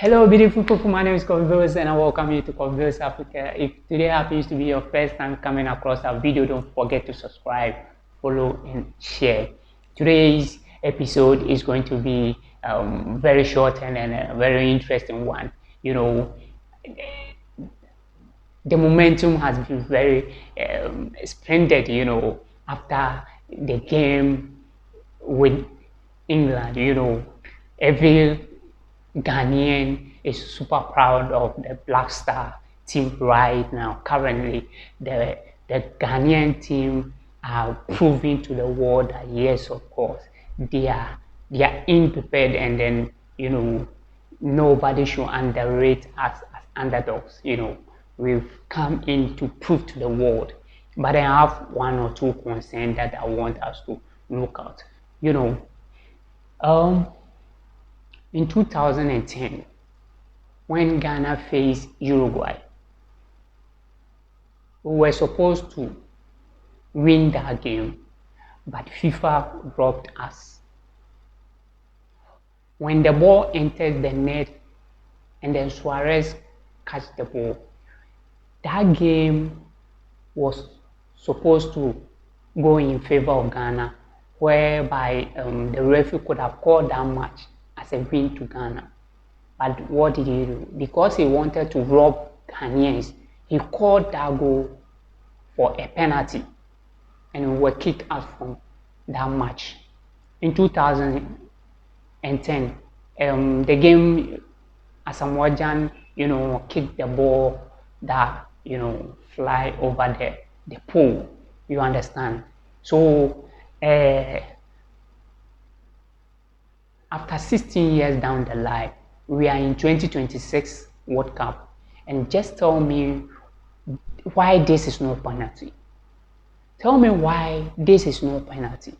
Hello, beautiful people. My name is Converse, and I welcome you to Converse Africa. If today happens to be your first time coming across our video, don't forget to subscribe, follow, and share. Today's episode is going to be very short and a very interesting one. You know, the momentum has been very splendid. After the game with England, every Ghanaian is super proud of the Black Star team right now. Currently, the Ghanaian team are proving to the world that yes, of course, they are unprepared, and then nobody should underrate us as underdogs. We've come in to prove to the world. But I have one or two concerns that I want us to look at. Um, in 2010, when Ghana faced Uruguay, we were supposed to win that game, but FIFA robbed us. When the ball entered the net and then Suarez catch the ball, that game was supposed to go in favor of Ghana, whereby the referee could have called that match as a win to Ghana. But what did he do? Because he wanted to rob Ghanaians, he called that goal for a penalty, and we were kicked out from that match. In 2010, the game, Asamoah kicked the ball that fly over the pole. You understand? So after 16 years down the line, we are in 2026 World Cup, and just tell me why this is no penalty. Tell me why this is no penalty.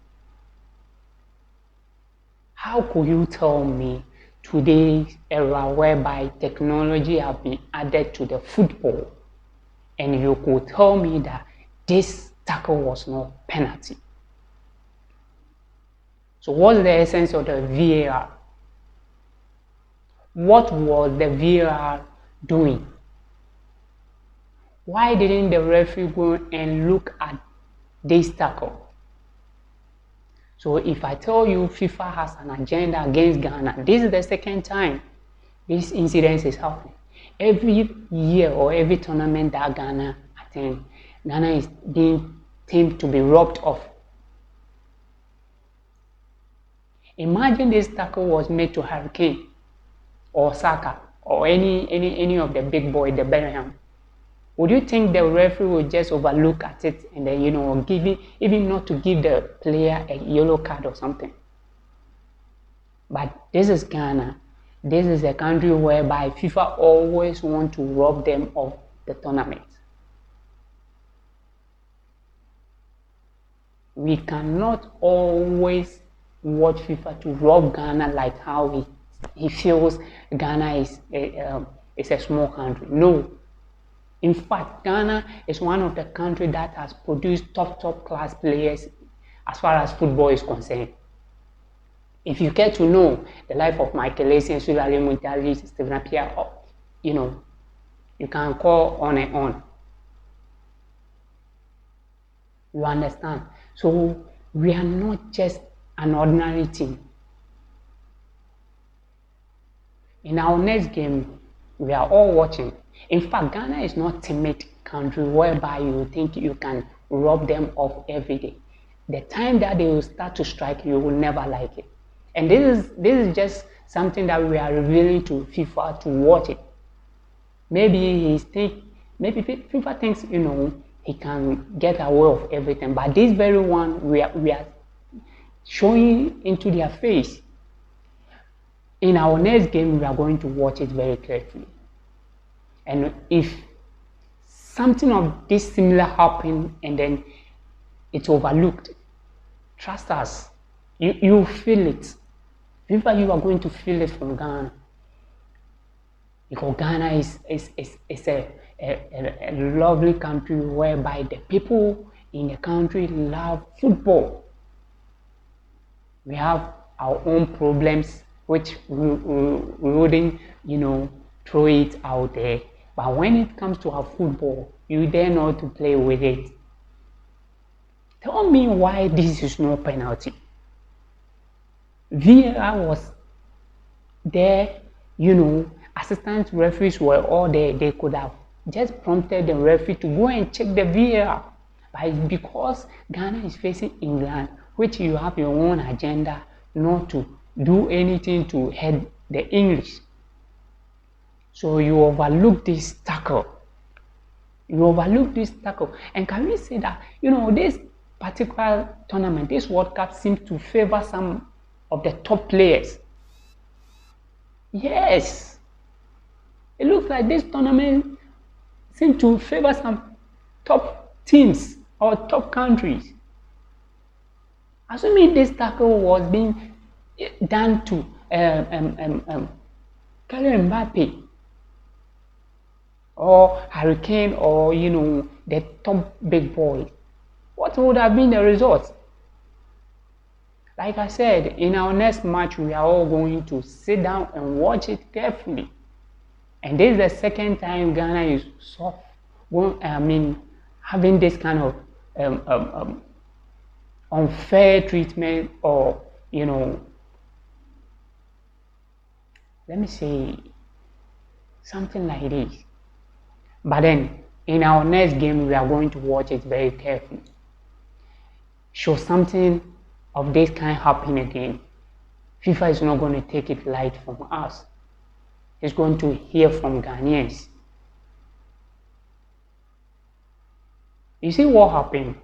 How could you tell me today's era whereby technology have been added to the football, and you could tell me that this tackle was no penalty? So what's the essence of the VAR? What was the VAR doing? Why didn't the referee go and look at this tackle? So if I tell you FIFA has an agenda against Ghana, this is the second time this incident is happening. Every year or every tournament that Ghana attend, Ghana is being deemed to be robbed of. Imagine this tackle was made to Hurricane or Saka or any of the big boy, the Bellingham. Would you think the referee would just overlook at it and then give it, even not to give the player a yellow card or something? But this is Ghana. This is a country whereby FIFA always want to rob them of the tournament. We cannot always watch FIFA to rob Ghana like how he feels Ghana is a small country. No. In fact, Ghana is one of the countries that has produced top class players as far as football is concerned. If you care to know the life of Michael Essien, Sulale Muntari, Stephen Appiah, you can call on and on. You understand? So we are not just an ordinary team. In our next game, we are all watching. In fact, Ghana is not a timid country whereby you think you can rob them of every day. The time that they will start to strike, you will never like it. And this is just something that we are revealing to FIFA to watch it. Maybe FIFA thinks he can get away of everything, but this very one we are showing into their face. In our next game, we are going to watch it very carefully. And if something of this similar happened and then it's overlooked, trust us, you feel it. FIFA, you are going to feel it from Ghana. Because Ghana is a lovely country whereby the people in the country love football. We have our own problems which we wouldn't, throw it out there. But when it comes to our football, you dare not to play with it. Tell me why this is no penalty. VAR was there, assistant referees were all there. They could have just prompted the referee to go and check the VAR. But it's because Ghana is facing England, which you have your own agenda not to do anything to head the English. So you overlook this tackle. And can we say that, this particular tournament, this World Cup seems to favor some of the top players? Yes. It looks like this tournament seems to favor some top teams or top countries. Assuming this tackle was being done to Kylian Mbappe or Hurricane or the top big boys, what would have been the result? Like I said, in our next match, we are all going to sit down and watch it carefully. And this is the second time Ghana is having this kind of unfair treatment, or let me say something like this. But then in our next game, we are going to watch it very carefully. Should something of this kind happen again, FIFA is not going to take it light from us. It's going to hear from Ghanaians. You see what happened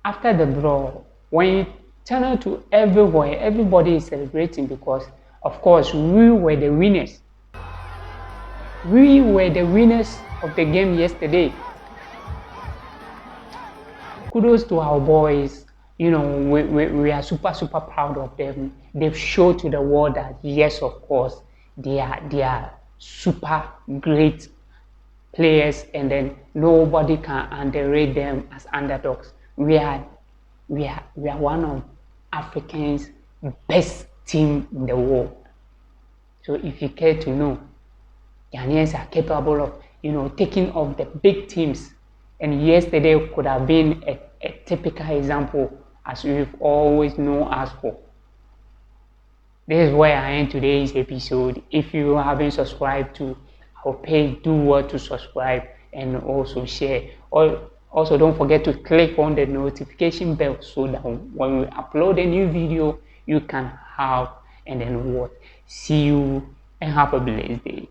after the draw? When you channel to everywhere, everybody is celebrating because, of course, we were the winners. We were the winners of the game yesterday. Kudos to our boys. We are super proud of them. They've shown to the world that yes, of course, they are super great players, and then nobody can underrate them as underdogs. We are one of Africa's best team in the world. So if you care to know, Ghanaians are capable of taking off the big teams, and yesterday could have been a typical example, as we've always known us for. This is where I end today's episode. If you haven't subscribed to our page, do well to subscribe and also share. Also, don't forget to click on the notification bell so that when we upload a new video, you can have and then watch. See you and have a blessed day.